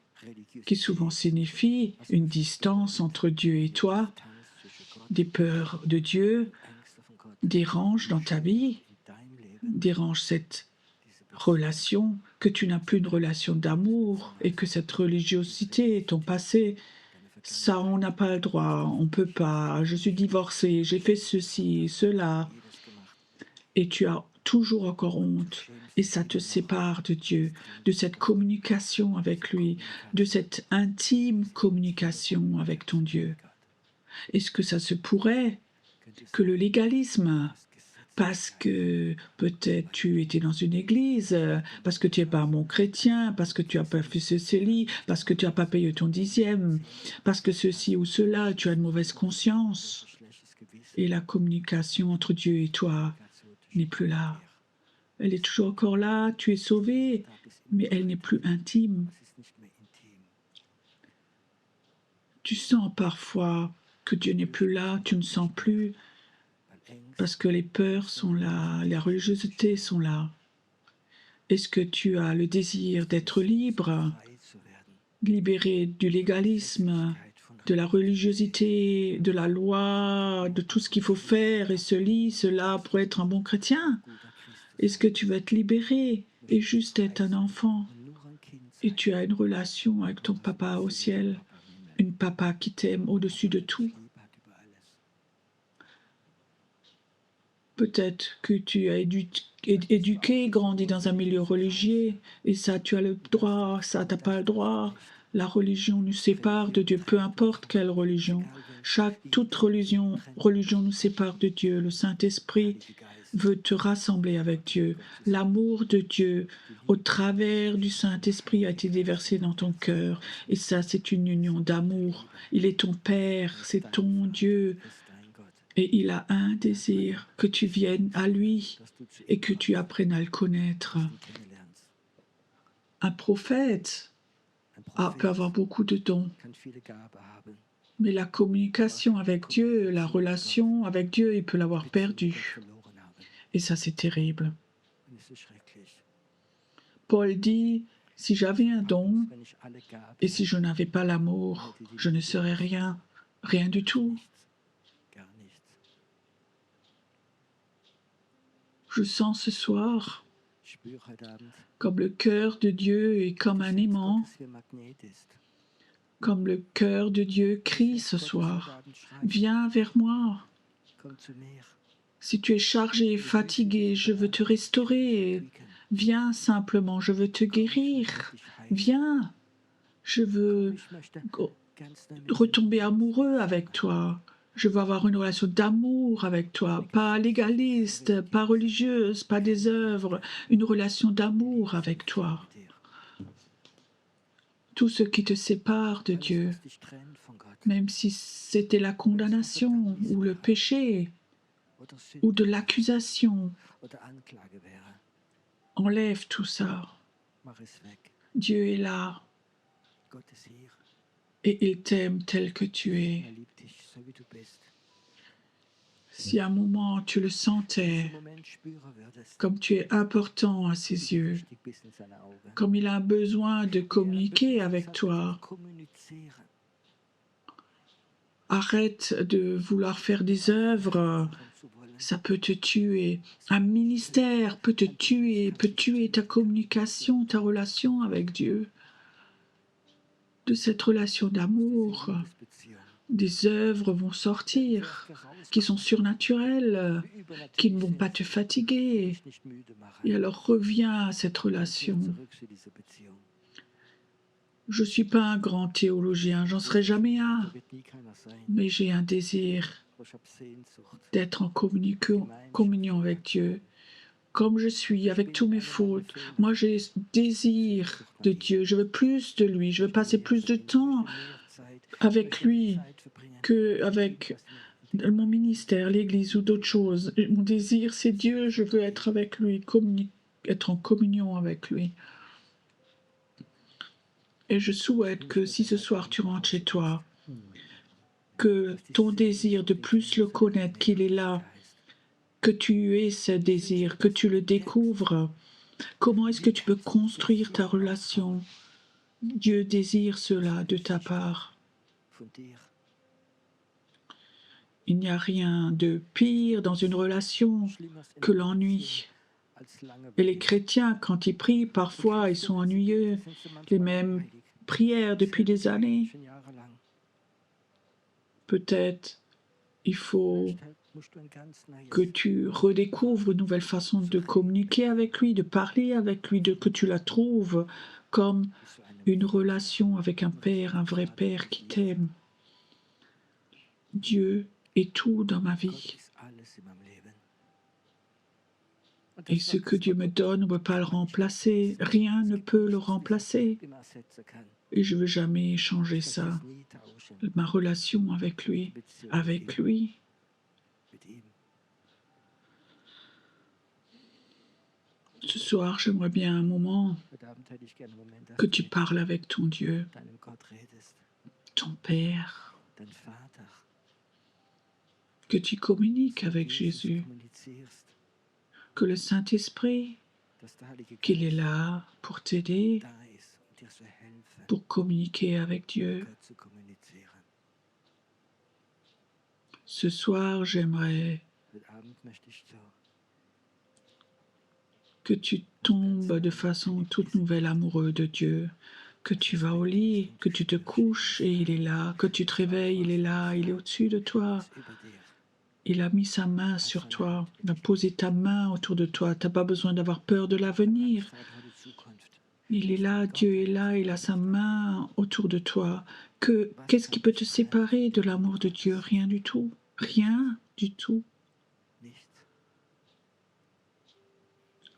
qui souvent signifie une distance entre Dieu et toi, des peurs de Dieu, dérange dans ta vie, dérange cette relation, que tu n'as plus une relation d'amour et que cette religiosité, ton passé, ça on n'a pas le droit, on peut pas, je suis divorcée, j'ai fait ceci, cela. Et tu as toujours encore honte. Et ça te sépare de Dieu, de cette communication avec lui, de cette intime communication avec ton Dieu. Est-ce que ça se pourrait que le légalisme, parce que peut-être tu étais dans une église, parce que tu n'es pas un bon chrétien, parce que tu n'as pas fait ceci, parce que tu n'as pas payé ton dixième, parce que ceci ou cela, tu as une mauvaise conscience, et la communication entre Dieu et toi n'est plus là. Elle est toujours encore là, tu es sauvé, mais elle n'est plus intime. Tu sens parfois que Dieu n'est plus là, tu ne sens plus, parce que les peurs sont là, la religiosité sont là. Est-ce que tu as le désir d'être libre, libéré du légalisme, de la religiosité, de la loi, de tout ce qu'il faut faire, et cela pour être un bon chrétien? Est-ce que tu veux être libéré et juste être un enfant? Et tu as une relation avec ton papa au ciel, une papa qui t'aime au-dessus de tout. Peut-être que tu as éduqué, grandi dans un milieu religieux, et ça, tu as le droit, ça, tu n'as pas le droit. La religion nous sépare de Dieu, peu importe quelle religion. Toute religion nous sépare de Dieu. Le Saint-Esprit veut te rassembler avec Dieu. L'amour de Dieu, au travers du Saint-Esprit, a été déversé dans ton cœur. Et ça, c'est une union d'amour. Il est ton Père, c'est ton Dieu. Et il a un désir, que tu viennes à lui et que tu apprennes à le connaître. Un prophète peut avoir beaucoup de dons, mais la communication avec Dieu, la relation avec Dieu, il peut l'avoir perdue. Et ça, c'est terrible. Paul dit, si j'avais un don et si je n'avais pas l'amour, je ne serais rien, rien du tout. Je sens ce soir comme le cœur de Dieu est comme un aimant, comme le cœur de Dieu crie ce soir. Viens vers moi. Si tu es chargé et fatigué, je veux te restaurer. Viens simplement, je veux te guérir. Viens. Je veux retomber amoureux avec toi. Je veux avoir une relation d'amour avec toi, pas légaliste, pas religieuse, pas des œuvres, une relation d'amour avec toi. Tout ce qui te sépare de Dieu, même si c'était la condamnation ou le péché ou de l'accusation, enlève tout ça. Dieu est là et il t'aime tel que tu es. Si à un moment tu le sentais, comme tu es important à ses yeux, comme il a besoin de communiquer avec toi, arrête de vouloir faire des œuvres, ça peut te tuer. Un ministère peut te tuer, peut tuer ta communication, ta relation avec Dieu. De cette relation d'amour, des œuvres vont sortir qui sont surnaturelles, qui ne vont pas te fatiguer. Et alors reviens à cette relation. Je ne suis pas un grand théologien, j'en serai jamais un, mais j'ai un désir d'être en communion avec Dieu, comme je suis, avec tous mes fautes. Moi, j'ai désir de Dieu, je veux plus de lui, je veux passer plus de temps avec lui qu'avec mon ministère, l'Église ou d'autres choses. Mon désir, c'est Dieu, je veux être avec lui, être en communion avec lui. Et je souhaite que si ce soir tu rentres chez toi, que ton désir de plus le connaître, qu'il est là, que tu aies ce désir, que tu le découvres. Comment est-ce que tu peux construire ta relation? Dieu désire cela de ta part. Il n'y a rien de pire dans une relation que l'ennui. Et les chrétiens, quand ils prient, parfois, ils sont ennuyeux. Les mêmes prières depuis des années. Peut-être il faut musst du ein ganz que neues tu redécouvres une nouvelle façon de communiquer avec lui, de parler avec lui, que tu la trouves comme zu einem une relation avec un père, un vrai père qui t'aime. Dieu est tout dans ma Gott vie. ist alles in meinem Leben. Und Et das ce ist auch que das, Dieu was me Gott donne ne peut pas le remplacer. Rien ne peut le remplacer. immer ersetzen kann. Et je ne veux jamais changer Ich möchte ça. es nie tauschen. Ma relation avec lui. Beziehung Avec lui. mit ihm. Ce soir, j'aimerais bien un moment Heute Abend hätte ich gerne einen Moment, dass que du tu mit parles avec ton Dieu, deinem Gott redest, ton Père, dein Vater, que tu communiques mit avec Jesus Jésus, kommunizierst, que le Saint-Esprit, dass der Heilige qu'il est Geist là pour t'aider, da ist und dir so helfen, pour communiquer avec Dieu. Gott zu kommunizieren. Ce soir, j'aimerais Heute Abend möchte ich so que tu tombes de façon toute nouvelle amoureux de Dieu, que tu vas au lit, que tu te couches et il est là, que tu te réveilles, il est là, il est au-dessus de toi. ist über dir. Il a mis sa main sur toi, il a posé ta main autour de toi. Tu n'as pas besoin d'avoir peur de l'avenir. Angst vor der Zukunft. Il est là, Dieu est là, il a sa main autour de toi. Qu'est-ce qui peut te séparer de l'amour de Dieu? Rien du tout. Rien du tout. Nichts.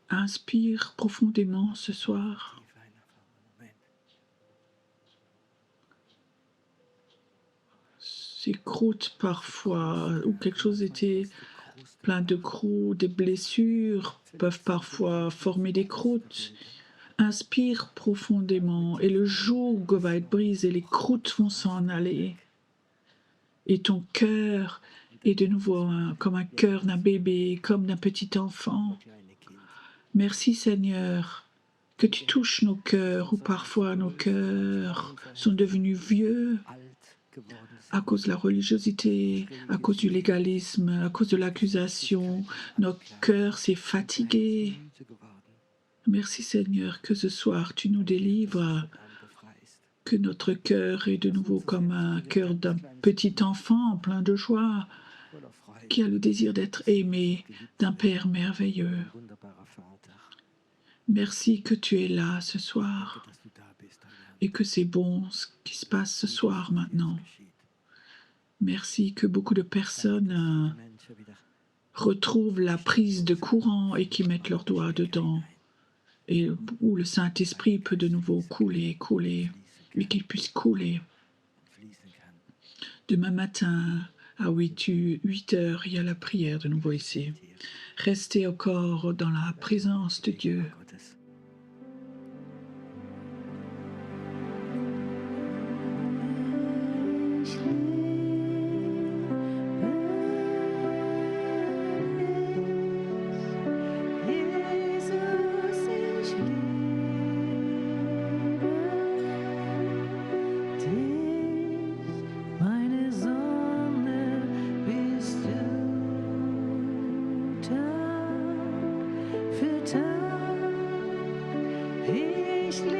Inspire profondément ce soir. Tief einatmen. Moment. Ces croûtes parfois, où quelque chose était plein de croûtes, des blessures peuvent parfois former des croûtes. Inspire profondément et le joug va être brisé, les croûtes vont s'en aller. Et ton cœur est de nouveau comme un cœur d'un bébé, comme d'un petit enfant. Kleine Kind. Merci Seigneur, que tu touches nos cœurs, où parfois nos cœurs sont devenus vieux Alt geworden à sind. cause de la religiosité, à cause du légalisme, à cause de l'accusation. Notre cœur s'est fatigué. Müde geworden. Merci Seigneur que ce soir tu nous délivres, Heute Abend befreist. que notre cœur est de nouveau comme un cœur d'un petit enfant plein de joie, Voller Freude. qui a le désir d'être aimé d'un Père merveilleux. Wunderbarer Vater. Merci que tu es là ce soir Danke, dass du da bist, Herr. et que c'est bon ce qui se passe ce soir maintenant. Geschieht. Merci que beaucoup de personnes Menschen wieder retrouvent la prise de courant et qui mettent leurs doigts dedans, et où le Saint-Esprit peut de nouveau couler, et qu'il puisse couler. fließen kann. Demain matin, à 8 heures, il y a la prière de nouveau ici. Restez encore dans la présence de Dieu. Gottes. Ich liebe dich, Jesus, ich liebe dich, meine Sonne bist du, Tag für Tag. Ich liebe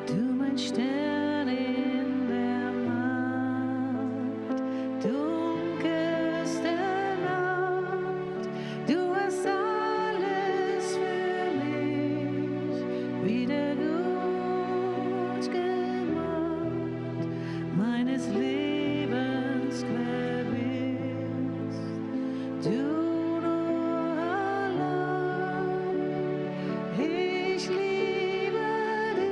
dich, du mein Stern in der Nacht, dunkelste Nacht, du hast alles für mich wieder gut gemacht, meines Lebens Quell bist du nur allein. Ich liebe dich.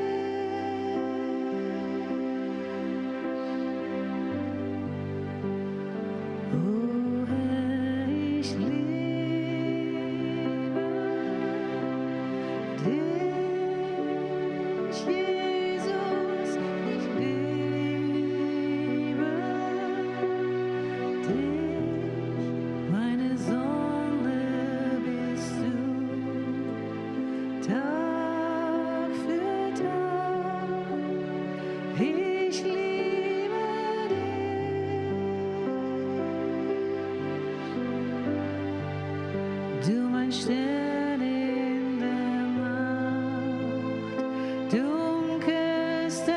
Oh Herr, ich liebe dich, Jesus, ich liebe dich, meine Sonne bist du, Tag für Tag. Ich liebe dich, du mein Stern in der Nacht, dunkelste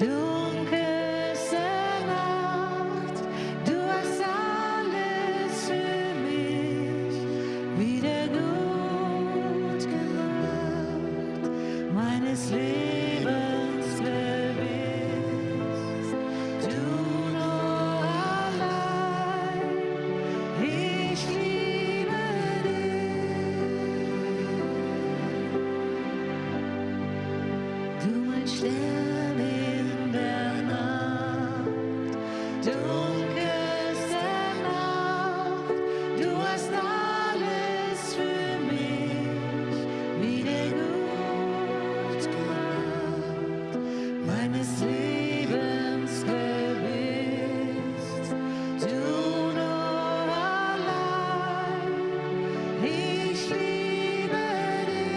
Dunkelste Nacht, du hast alles für mich wieder gut gemacht, meines Lebens gewiss, du nur allein, ich liebe dich, du mein Stern in der Nacht, dunkelste Nacht, du hast alles für mich wieder gut gemacht, meines Lebens gewiss, du nur allein, ich liebe dich,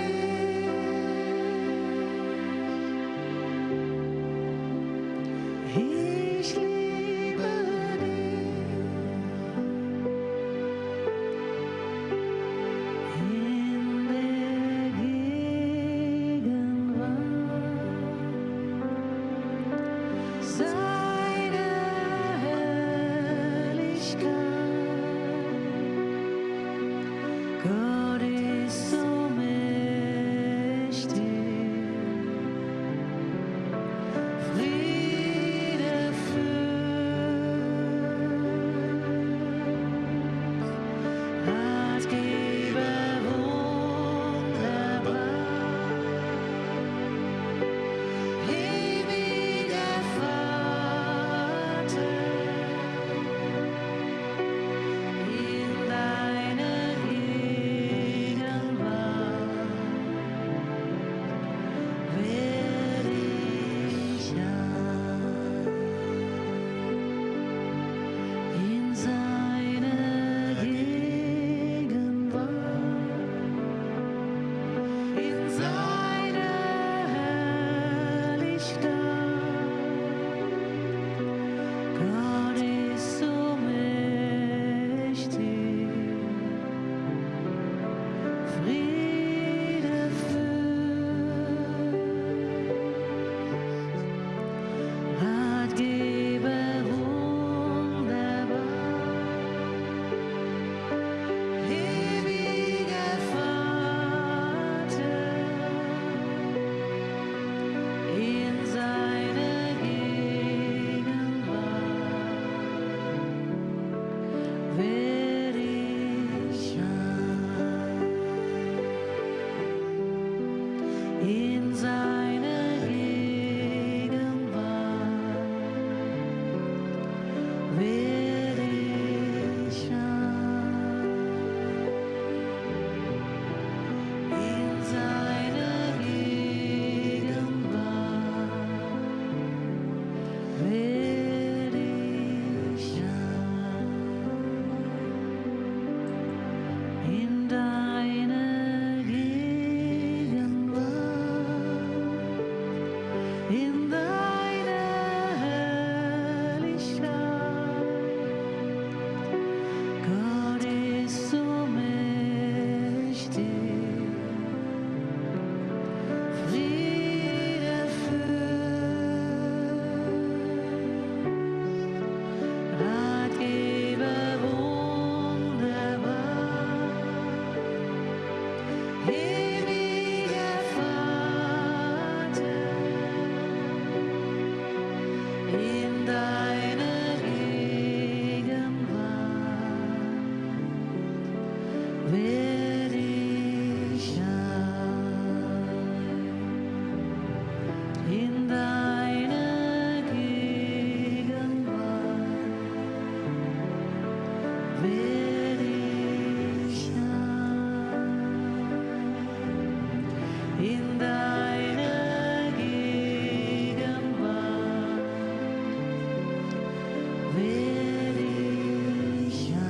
ich liebe dich, in der Gegenwart seine Herrlichkeit. Gott ist so mächtig, Friede Fürst, Ratgeber wunderbar, ewiger Vater, in deiner Gegenwart werd ich ein. In seiner Gegenwart, in seiner Herrlichkeit. Gott ist so mächtig, Friede Fürst, Ratgeber wunderbar, ewiger Vater, in seiner Gegenwart werd ich ein. In seiner Gegenwart werd ich ein. In seiner Gegenwart werd ich ein. In deiner Gegenwart, in deiner Herrlichkeit. Gott ist so mächtig, Friede Fürst, Ratgeber wunderbar, ewiger Vater, in deiner Gegenwart werd ich ein. In deiner Gegenwart werd ich ein. In deiner Gegenwart werd ich ein.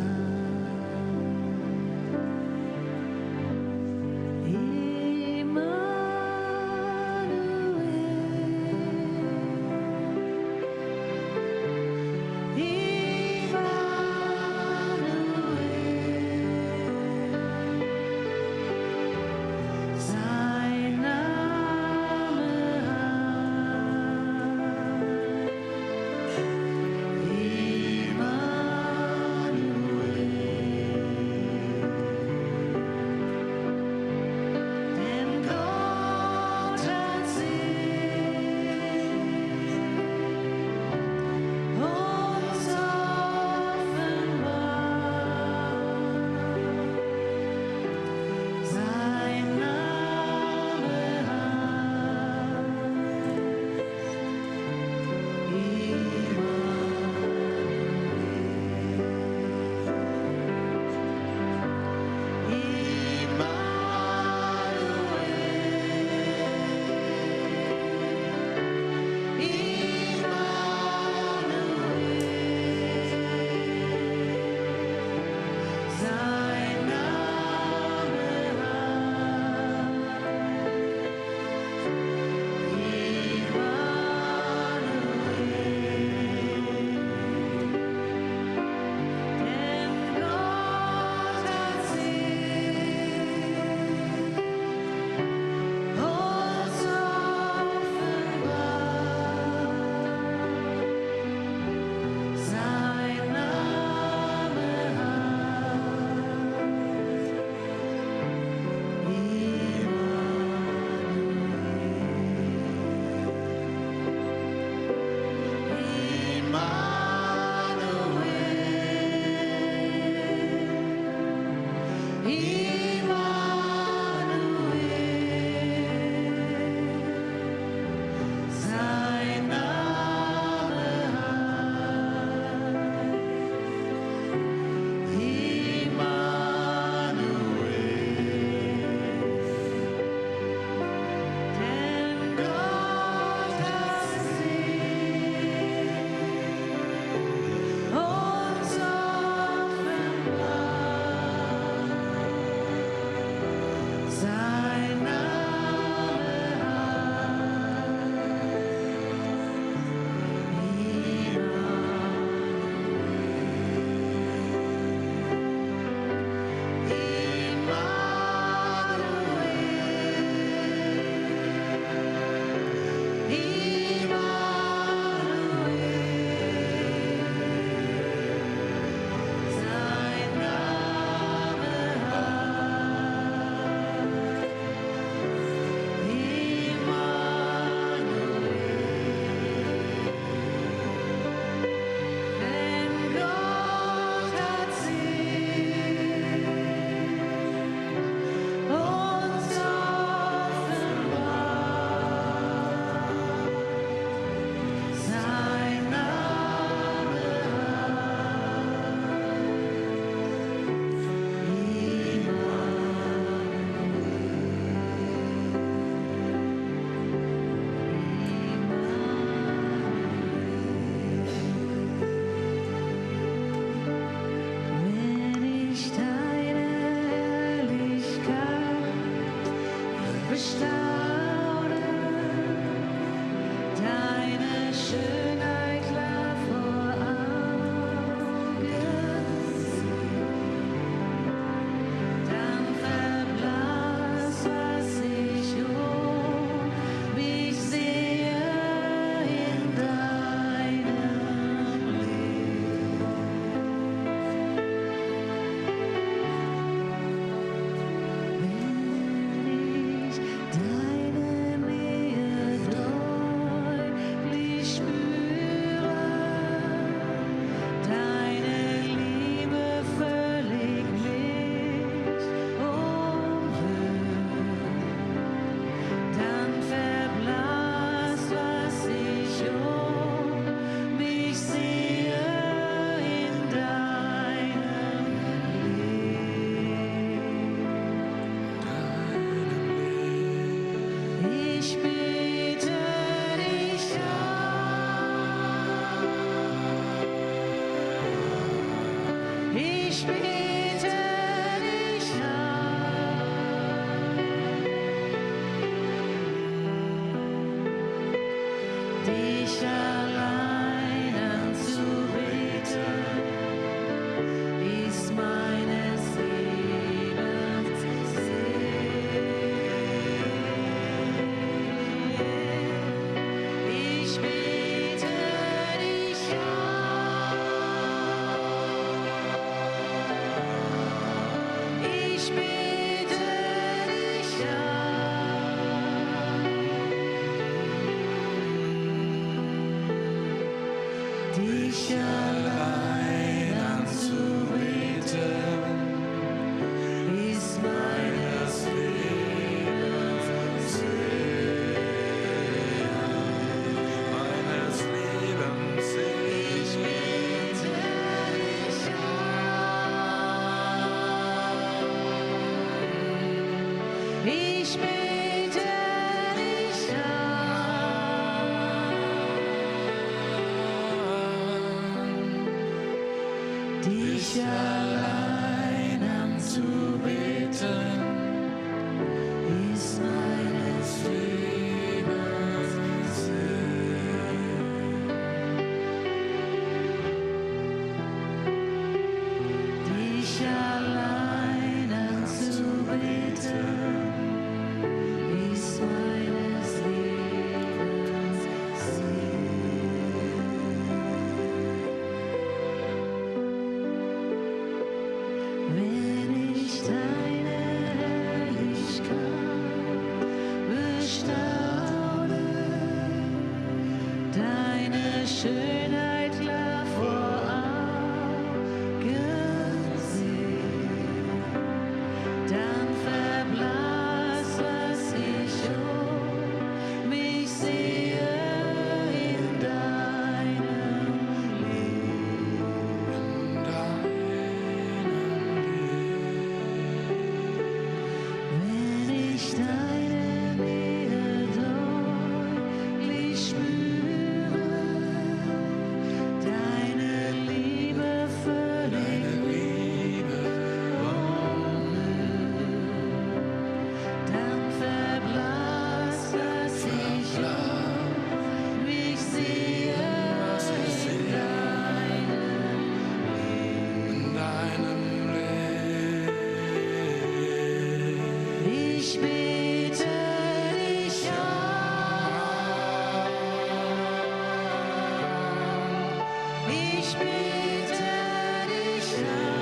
Ich bete dich an. Ich bete dich an.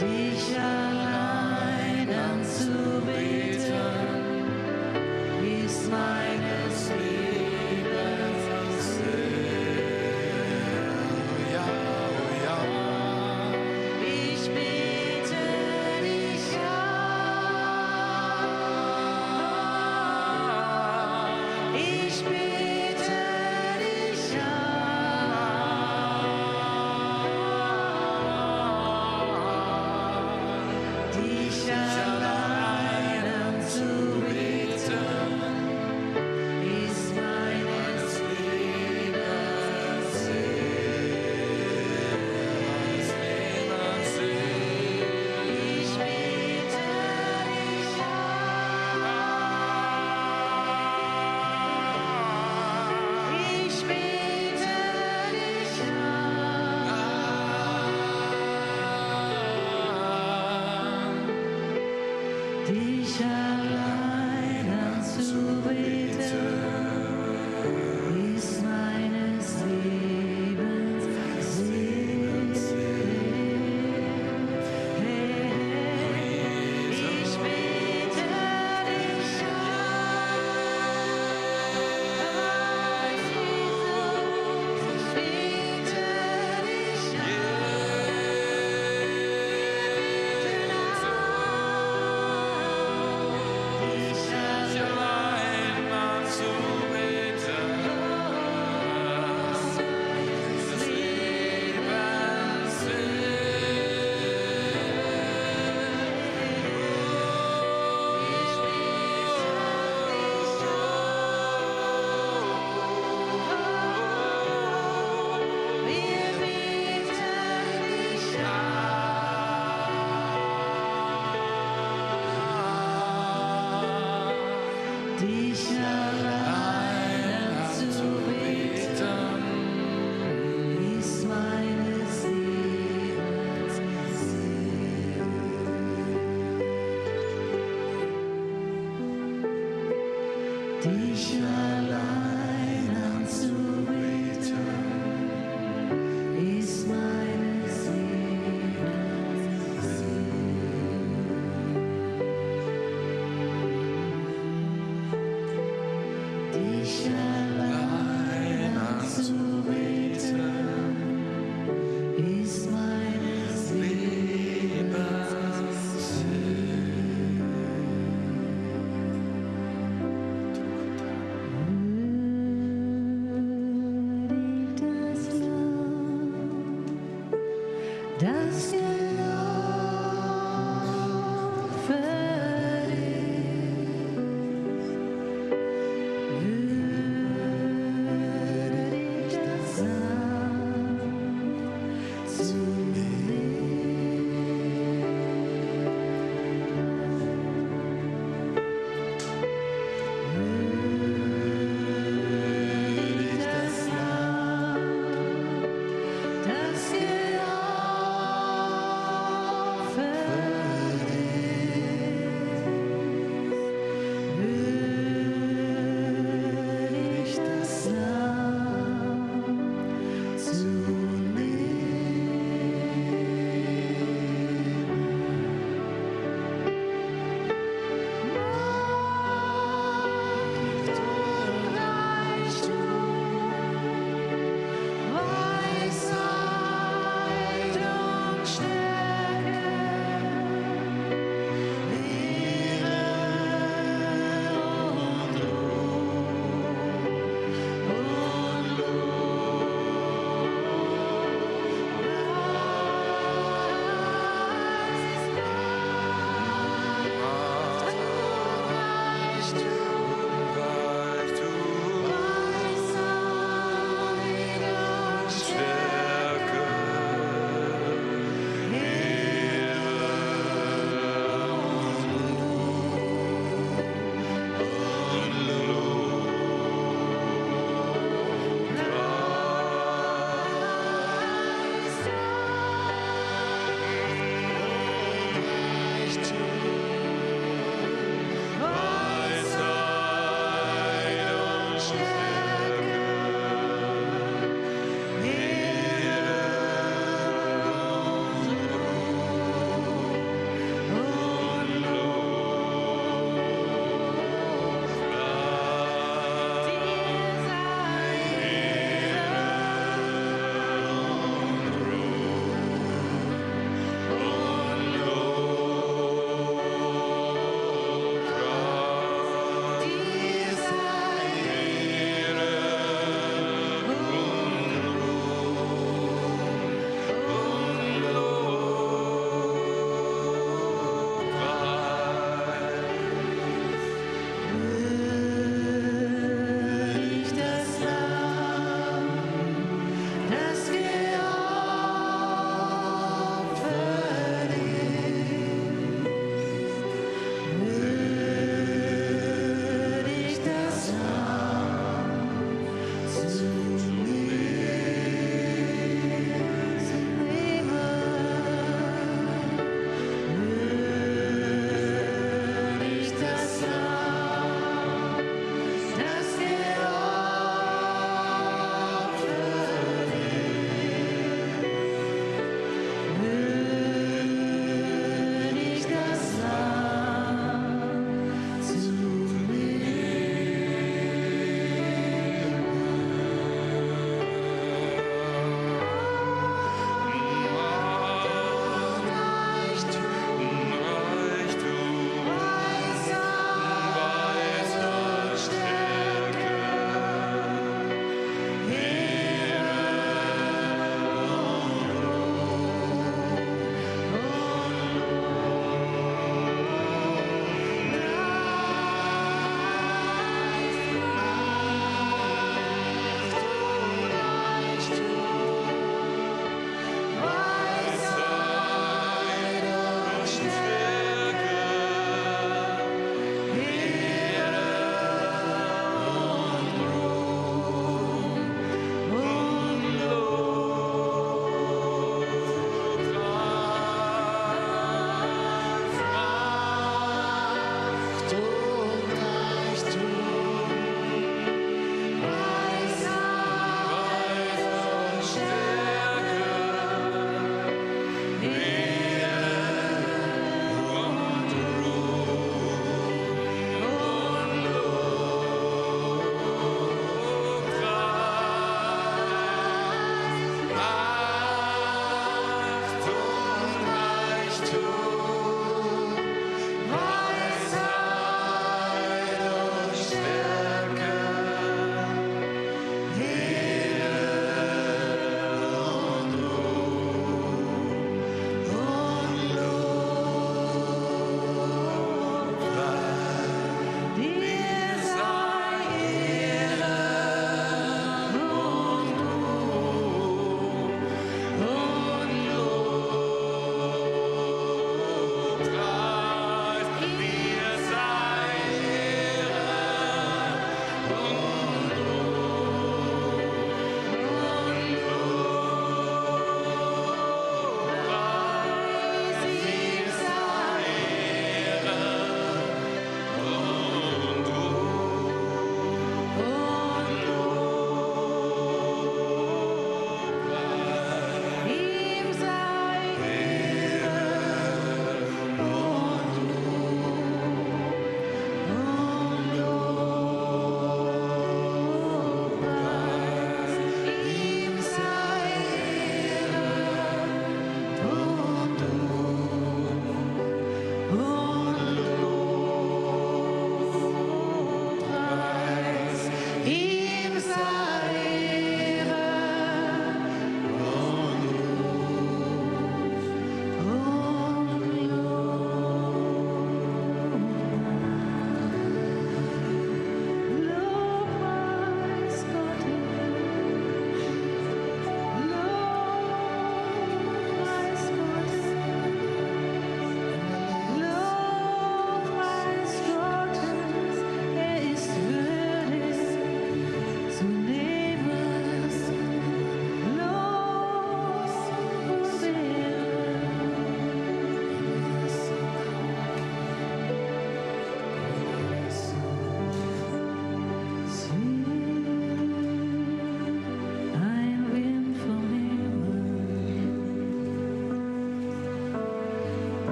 Dich allein anzubeten, ist meines Lebens Sinn. Ich bete dich an. Ich bete dich an. Dich allein anzubeten, ist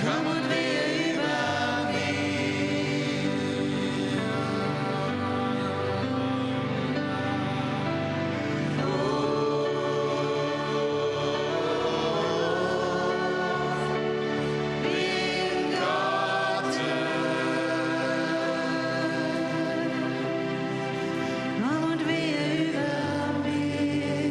komm und wehe über komm und wehe über mich.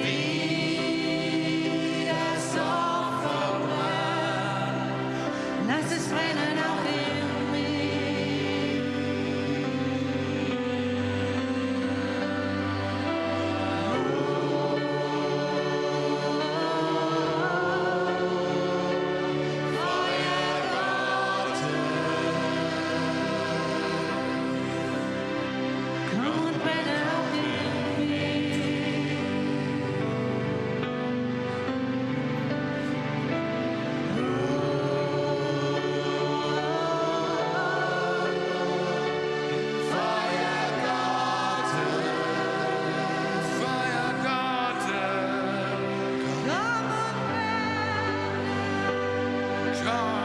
wie das Opferbrand. Lass es brennen auch in mir. Komm und brenne auch in mir. Komm und brenne.